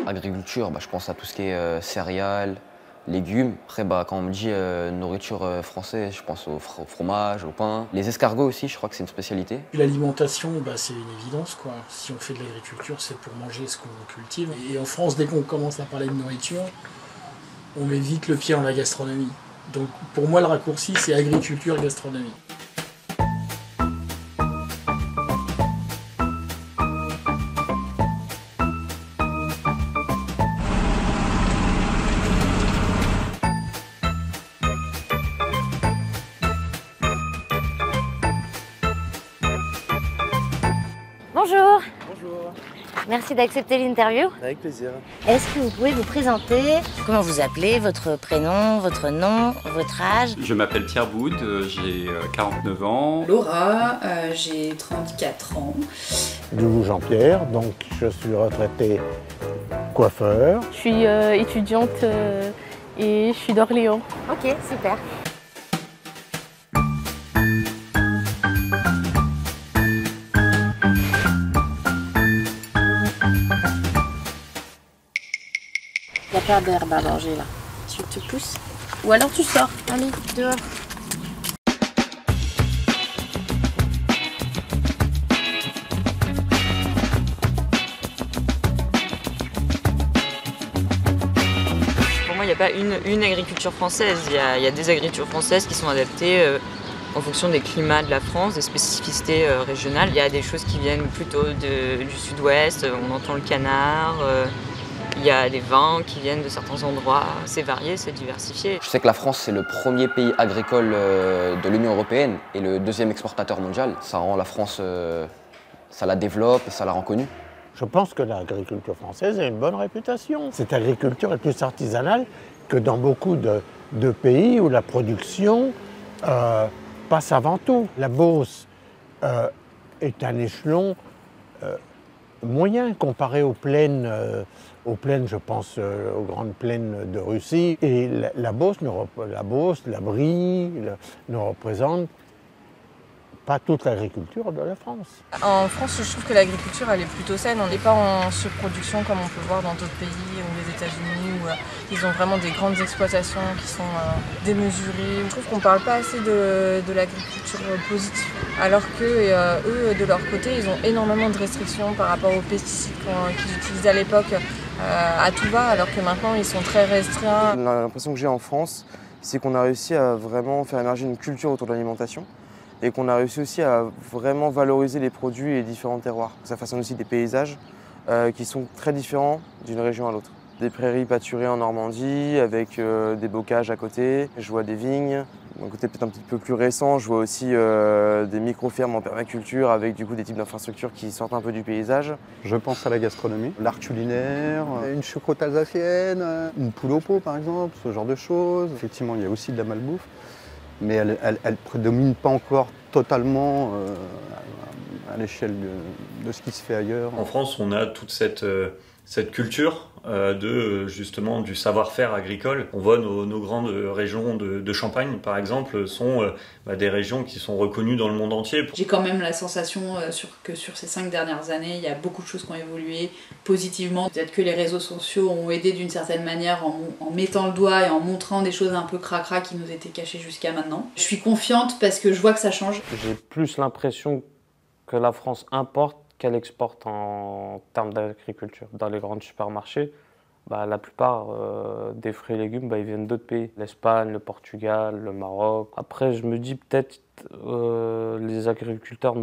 Agriculture, je pense à tout ce qui est céréales, légumes. Après, quand on me dit nourriture française, je pense au fromage, au pain. Les escargots aussi, je crois que c'est une spécialité. L'alimentation, c'est une évidence, quoi. Si on fait de l'agriculture, c'est pour manger ce qu'on cultive. Et en France, dès qu'on commence à parler de nourriture, on met vite le pied dans la gastronomie. Donc pour moi, le raccourci, c'est agriculture-gastronomie. Bonjour. Bonjour. Merci d'accepter l'interview. Avec plaisir. Est-ce que vous pouvez vous présenter? Comment vous appelez? Votre prénom, votre nom, votre âge? Je m'appelle Pierre Boud, j'ai 49 ans. Laura, j'ai 34 ans. Jean-Pierre, donc je suis retraité coiffeur. Je suis étudiante et je suis d'Orléans. Ok, super. Il y a plein d'herbe à manger là. Tu te pousses? Ou alors tu sors. Allez, dehors. Pour moi, il n'y a pas une agriculture française. Il y a des agricultures françaises qui sont adaptées en fonction des climats de la France, des spécificités régionales. Il y a des choses qui viennent plutôt du sud-ouest, on entend le canard. Il y a des vins qui viennent de certains endroits. C'est varié, c'est diversifié. Je sais que la France, c'est le premier pays agricole de l'Union européenne et le deuxième exportateur mondial. Ça rend la France, ça la développe et ça la rend connue. Je pense que l'agriculture française a une bonne réputation. Cette agriculture est plus artisanale que dans beaucoup de pays où la production passe avant tout. La Beauce est un échelon moyen comparé aux plaines, je pense aux grandes plaines de Russie. Et la Beauce, la Brie ne représente pas toute l'agriculture de la France. En France, je trouve que l'agriculture elle est plutôt saine. On n'est pas en surproduction comme on peut voir dans d'autres pays ou les États-Unis où ils ont vraiment des grandes exploitations qui sont démesurées. Je trouve qu'on ne parle pas assez de l'agriculture positive. Alors que eux, de leur côté, ils ont énormément de restrictions par rapport aux pesticides qu'ils utilisaient à l'époque à tout va, alors que maintenant ils sont très restreints. L'impression que j'ai en France, c'est qu'on a réussi à vraiment faire émerger une culture autour de l'alimentation. Et qu'on a réussi aussi à vraiment valoriser les produits et les différents terroirs. Ça façonne aussi des paysages qui sont très différents d'une région à l'autre. Des prairies pâturées en Normandie avec des bocages à côté. Je vois des vignes. D'un côté peut-être un petit peu plus récent, je vois aussi des micro-fermes en permaculture avec du coup des types d'infrastructures qui sortent un peu du paysage. Je pense à la gastronomie, l'art culinaire, une choucroute alsacienne, une poule au pot par exemple, ce genre de choses. Effectivement, il y a aussi de la malbouffe. Mais elle ne prédomine pas encore totalement à l'échelle de ce qui se fait ailleurs. En France, on a toute cette culture justement du savoir-faire agricole. On voit nos grandes régions de Champagne, par exemple, sont des régions qui sont reconnues dans le monde entier. J'ai quand même la sensation que sur ces 5 dernières années, il y a beaucoup de choses qui ont évolué positivement. Peut-être que les réseaux sociaux ont aidé d'une certaine manière en mettant le doigt et en montrant des choses un peu cracra qui nous étaient cachées jusqu'à maintenant. Je suis confiante parce que je vois que ça change. J'ai plus l'impression que la France importe qu'elle exporte en termes d'agriculture. Dans les grands supermarchés, la plupart des fruits et légumes ils viennent d'autres pays. L'Espagne, le Portugal, le Maroc. Après, je me dis peut-être les agriculteurs,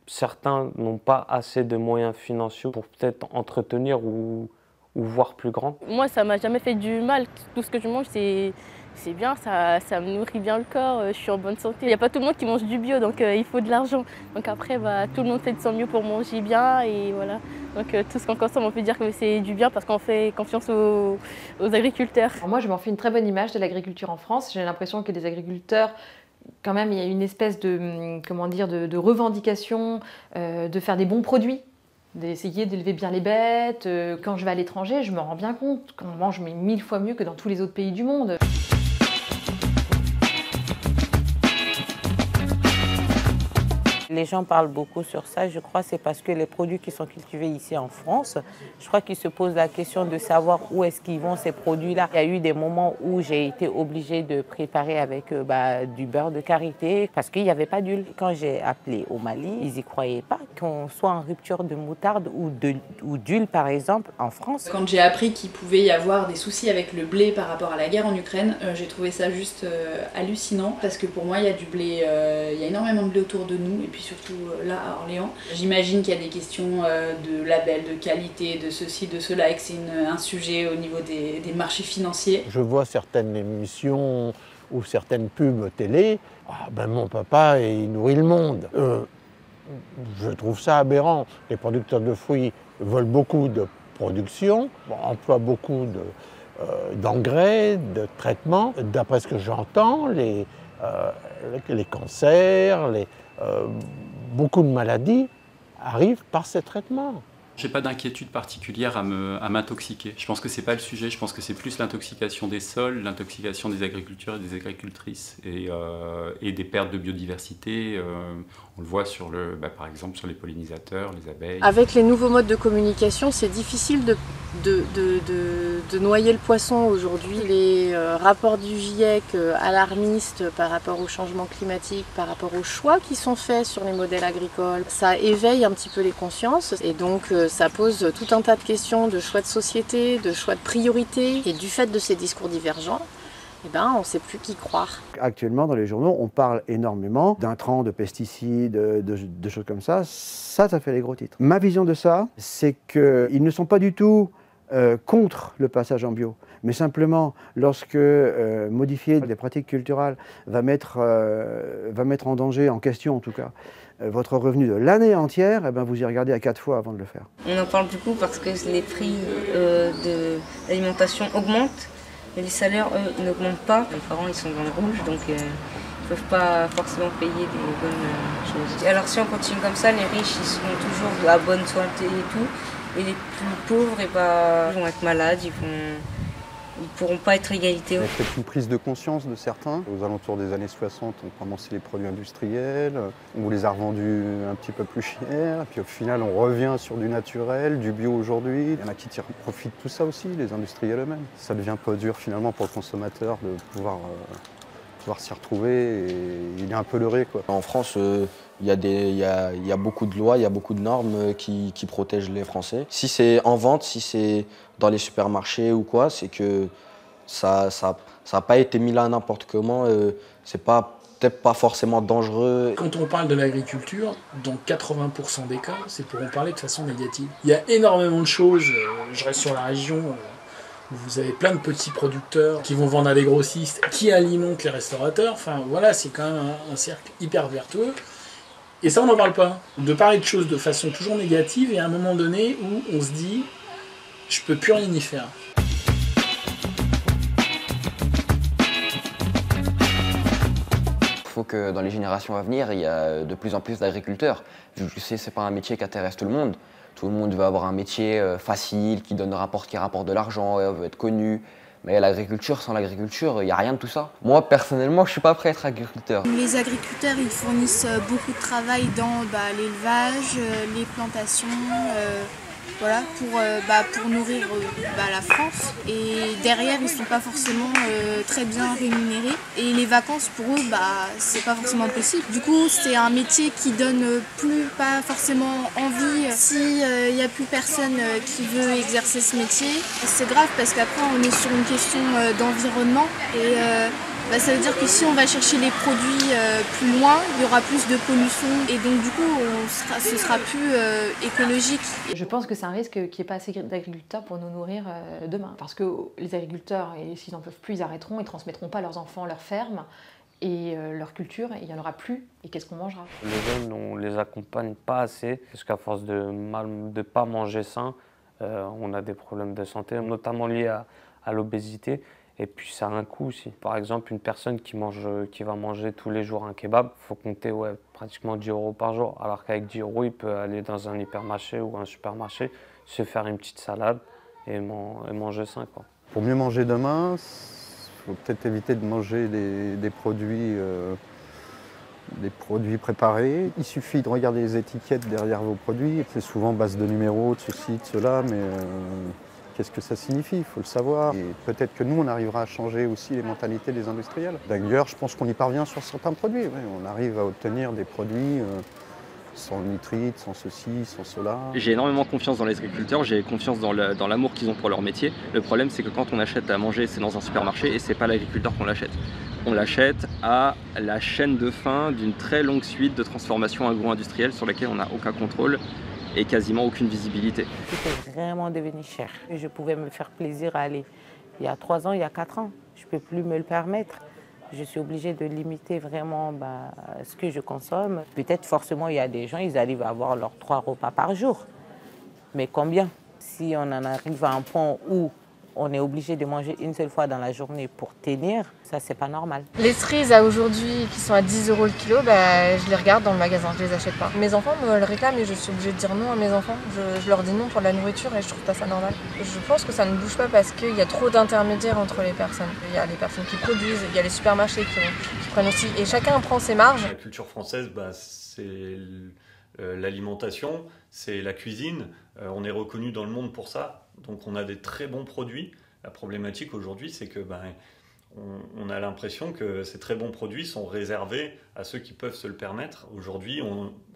certains n'ont pas assez de moyens financiers pour peut-être entretenir ou voir plus grand. Moi, ça m'a jamais fait du mal. Tout ce que je mange, c'est bien, ça me nourrit bien le corps, je suis en bonne santé. Il n'y a pas tout le monde qui mange du bio, donc il faut de l'argent. Donc après, tout le monde fait de son mieux pour manger bien et voilà. Donc tout ce qu'on consomme, on peut dire que c'est du bien parce qu'on fait confiance aux agriculteurs. Alors moi, je m'en fais une très bonne image de l'agriculture en France. J'ai l'impression que les agriculteurs, quand même, il y a une espèce de revendication de faire des bons produits, d'essayer d'élever bien les bêtes. Quand je vais à l'étranger, je me rends bien compte qu'on mange 1000 fois mieux que dans tous les autres pays du monde. Les gens parlent beaucoup sur ça, je crois, c'est parce que les produits qui sont cultivés ici en France, je crois qu'ils se posent la question de savoir où est-ce qu'ils vont ces produits-là. Il y a eu des moments où j'ai été obligée de préparer avec du beurre de karité parce qu'il n'y avait pas d'huile. Quand j'ai appelé au Mali, ils n'y croyaient pas qu'on soit en rupture de moutarde ou d'huile, par exemple, en France. Quand j'ai appris qu'il pouvait y avoir des soucis avec le blé par rapport à la guerre en Ukraine, j'ai trouvé ça juste hallucinant parce que pour moi, il y a du blé, il y a énormément de blé autour de nous et puis surtout là à Orléans. J'imagine qu'il y a des questions de label, de qualité, de ceci, de cela et que c'est un sujet au niveau des marchés financiers. Je vois certaines émissions ou certaines pubs télé, mon papa, il nourrit le monde. Je trouve ça aberrant. Les producteurs de fruits veulent beaucoup de production, emploient beaucoup d'engrais, de traitements. D'après ce que j'entends, les cancers, beaucoup de maladies arrivent par ces traitements. J'ai pas d'inquiétude particulière à m'intoxiquer. Je pense que c'est pas le sujet, je pense que c'est plus l'intoxication des sols, l'intoxication des agriculteurs et des agricultrices et des pertes de biodiversité. On le voit par exemple sur les pollinisateurs, les abeilles. Avec les nouveaux modes de communication, c'est difficile de noyer le poisson aujourd'hui. Les rapports du GIEC alarmistes par rapport au changement climatique, par rapport aux choix qui sont faits sur les modèles agricoles, ça éveille un petit peu les consciences et donc ça pose tout un tas de questions de choix de société, de choix de priorité. Et du fait de ces discours divergents, on ne sait plus qui croire. Actuellement, dans les journaux, on parle énormément d'intrants, de pesticides, de choses comme ça. Ça fait les gros titres. Ma vision de ça, c'est qu'ils ne sont pas du tout contre le passage en bio. Mais simplement, lorsque modifier des pratiques culturelles va mettre en danger, en question en tout cas, votre revenu de l'année entière, vous y regardez à 4 fois avant de le faire. On en parle beaucoup parce que les prix de l'alimentation augmentent, mais les salaires, eux, n'augmentent pas. Les parents, ils sont dans le rouge, donc ils ne peuvent pas forcément payer des bonnes choses. Alors si on continue comme ça, les riches, ils seront toujours à bonne santé et tout, et les plus pauvres, ils vont être malades, ils ne pourront pas être égalité. Il y a peut-être une prise de conscience de certains. Aux alentours des années 60, on commençait les produits industriels, on les a revendus un petit peu plus cher, et puis au final on revient sur du naturel, du bio aujourd'hui. Il y en a qui tirent profit de tout ça aussi, les industriels eux-mêmes. Ça devient pas dur finalement pour le consommateur de pouvoir s'y retrouver et il est un peu leurré, quoi. En France, il y a beaucoup de lois, il y a beaucoup de normes qui protègent les Français. Si c'est en vente, si c'est dans les supermarchés ou quoi, c'est que ça n'a pas été mis là n'importe comment. C'est peut-être pas forcément dangereux. Quand on parle de l'agriculture, dans 80% des cas, c'est pour en parler de façon négative. Il y a énormément de choses, je reste sur la région, où vous avez plein de petits producteurs qui vont vendre à des grossistes, qui alimentent les restaurateurs. Enfin voilà, c'est quand même un cercle hyper vertueux. Et ça, on n'en parle pas. De parler de choses de façon toujours négative et à un moment donné où on se dit « je peux plus rien y faire ». Il faut que dans les générations à venir, il y a de plus en plus d'agriculteurs. Je sais, c'est pas un métier qui intéresse tout le monde. Tout le monde veut avoir un métier facile, qui rapporte de l'argent, veut être connu. Mais l'agriculture, sans l'agriculture, il n'y a rien de tout ça. Moi, personnellement, je ne suis pas prêt à être agriculteur. Les agriculteurs, ils fournissent beaucoup de travail dans l'élevage, les plantations, voilà, pour nourrir la France. Et derrière, ils ne sont pas forcément très bien rémunérés. Et les vacances, pour eux, c'est pas forcément possible. Du coup, c'est un métier qui donne pas forcément envie. Si il n'y a plus personne qui veut exercer ce métier, c'est grave parce qu'après, on est sur une question d'environnement. Et ça veut dire que si on va chercher les produits plus loin, il y aura plus de pollution et donc du coup ce sera plus écologique. Je pense que c'est un risque qu'il n'y ait pas assez d'agriculteurs pour nous nourrir demain. Parce que les agriculteurs, s'ils n'en peuvent plus, ils arrêteront, ils ne transmettront pas leurs enfants leurs fermes et leur culture, et il n'y en aura plus. Et qu'est-ce qu'on mangera? Les jeunes, on ne les accompagne pas assez, parce qu'à force de ne pas manger sain, on a des problèmes de santé, notamment liés à l'obésité. Et puis ça a un coût aussi. Par exemple, une personne qui va manger tous les jours un kebab, il faut compter pratiquement 10 € par jour. Alors qu'avec 10 €, il peut aller dans un hypermarché ou un supermarché, se faire une petite salade et manger sain, quoi. Pour mieux manger demain, il faut peut-être éviter de manger des produits des produits préparés. Il suffit de regarder les étiquettes derrière vos produits. C'est souvent base de numéros, de ceci, de cela, mais qu'est-ce que ça signifie? Il faut le savoir. Et peut-être que nous, on arrivera à changer aussi les mentalités des industriels. D'ailleurs, je pense qu'on y parvient sur certains produits. Ouais, on arrive à obtenir des produits sans nitrite, sans ceci, sans cela. J'ai énormément confiance dans les agriculteurs, j'ai confiance dans l'amour qu'ils ont pour leur métier. Le problème, c'est que quand on achète à manger, c'est dans un supermarché et c'est pas l'agriculteur qu'on l'achète. On l'achète à la chaîne de fin d'une très longue suite de transformations agro-industrielles sur lesquelles on n'a aucun contrôle et quasiment aucune visibilité. C'était vraiment devenu cher. Je pouvais me faire plaisir à aller il y a 3 ans, il y a 4 ans. Je ne peux plus me le permettre. Je suis obligée de limiter vraiment ce que je consomme. Peut-être forcément il y a des gens, ils arrivent à avoir leurs 3 repas par jour. Mais combien? Si on en arrive à un point où on est obligé de manger une seule fois dans la journée pour tenir, ça c'est pas normal. Les cerises à aujourd'hui qui sont à 10 € le kilo, je les regarde dans le magasin, je les achète pas. Mes enfants me le réclament et je suis obligée de dire non à mes enfants. Je leur dis non pour de la nourriture et je trouve pas ça normal. Je pense que ça ne bouge pas parce qu'il y a trop d'intermédiaires entre les personnes. Il y a les personnes qui produisent, il y a les supermarchés qui prennent aussi, et chacun prend ses marges. La culture française, c'est l'alimentation, c'est la cuisine. On est reconnu dans le monde pour ça. Donc on a des très bons produits. La problématique aujourd'hui, c'est que on a l'impression que ces très bons produits sont réservés à ceux qui peuvent se le permettre. Aujourd'hui,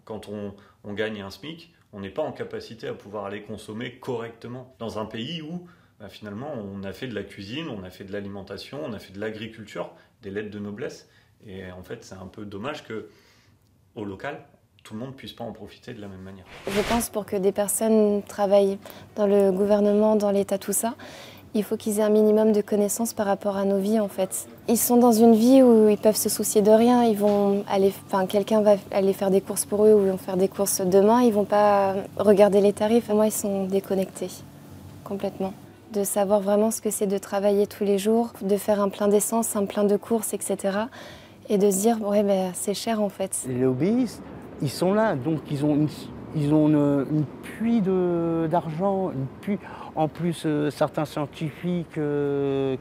quand on gagne un SMIC, on n'est pas en capacité à pouvoir aller consommer correctement. Dans un pays où finalement on a fait de la cuisine, on a fait de l'alimentation, on a fait de l'agriculture, des lettres de noblesse. Et en fait, c'est un peu dommage qu'au local, tout le monde ne puisse pas en profiter de la même manière. Je pense pour que des personnes travaillent dans le gouvernement, dans l'État, tout ça, il faut qu'ils aient un minimum de connaissances par rapport à nos vies en fait. Ils sont dans une vie où ils peuvent se soucier de rien, quelqu'un va aller faire des courses pour eux ou ils vont faire des courses demain, ils vont pas regarder les tarifs. Moi, ils sont déconnectés complètement. De savoir vraiment ce que c'est de travailler tous les jours, de faire un plein d'essence, un plein de courses, etc. Et de se dire, c'est cher en fait. Les lobbyistes, ils sont là, donc ils ont une pluie d'argent, en plus certains scientifiques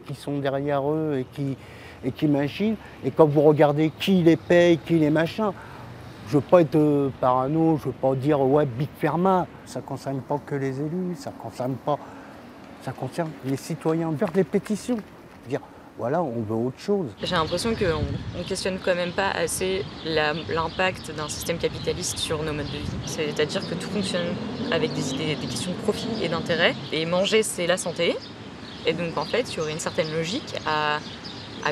qui sont derrière eux et qui imaginent. Et quand vous regardez qui les paye, qui les machins, je ne veux pas être parano, je ne veux pas dire ouais Big Pharma. Ça ne concerne pas que les élus, ça concerne les citoyens. Faire des pétitions, dire voilà, on veut autre chose. J'ai l'impression qu'on ne questionne quand même pas assez l'impact d'un système capitaliste sur nos modes de vie. C'est-à-dire que tout fonctionne avec des questions de profit et d'intérêt. Et manger, c'est la santé. Et donc en fait, il y aurait une certaine logique à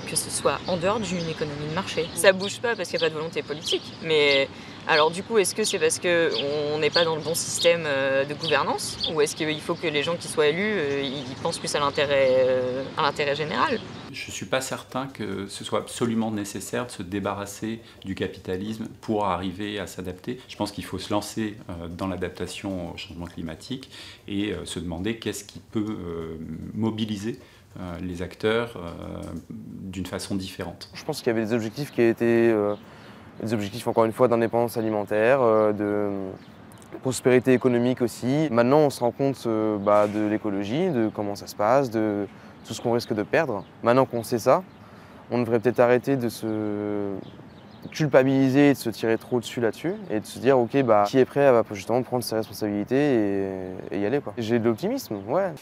que ce soit en dehors d'une économie de marché. Ça bouge pas parce qu'il n'y a pas de volonté politique. Mais alors du coup, est-ce que c'est parce qu'on n'est pas dans le bon système de gouvernance? Ou est-ce qu'il faut que les gens qui soient élus, ils pensent plus à l'intérêt général? Je ne suis pas certain que ce soit absolument nécessaire de se débarrasser du capitalisme pour arriver à s'adapter. Je pense qu'il faut se lancer dans l'adaptation au changement climatique et se demander qu'est-ce qui peut mobiliser les acteurs d'une façon différente. Je pense qu'il y avait des objectifs qui étaient des objectifs encore une fois d'indépendance alimentaire, de prospérité économique aussi. Maintenant on se rend compte de l'écologie, de comment ça se passe, de tout ce qu'on risque de perdre. Maintenant qu'on sait ça, on devrait peut-être arrêter de se culpabiliser et de se tirer trop dessus là-dessus et de se dire ok qui est prêt à justement prendre ses responsabilités et y aller quoi. J'ai de l'optimisme, ouais.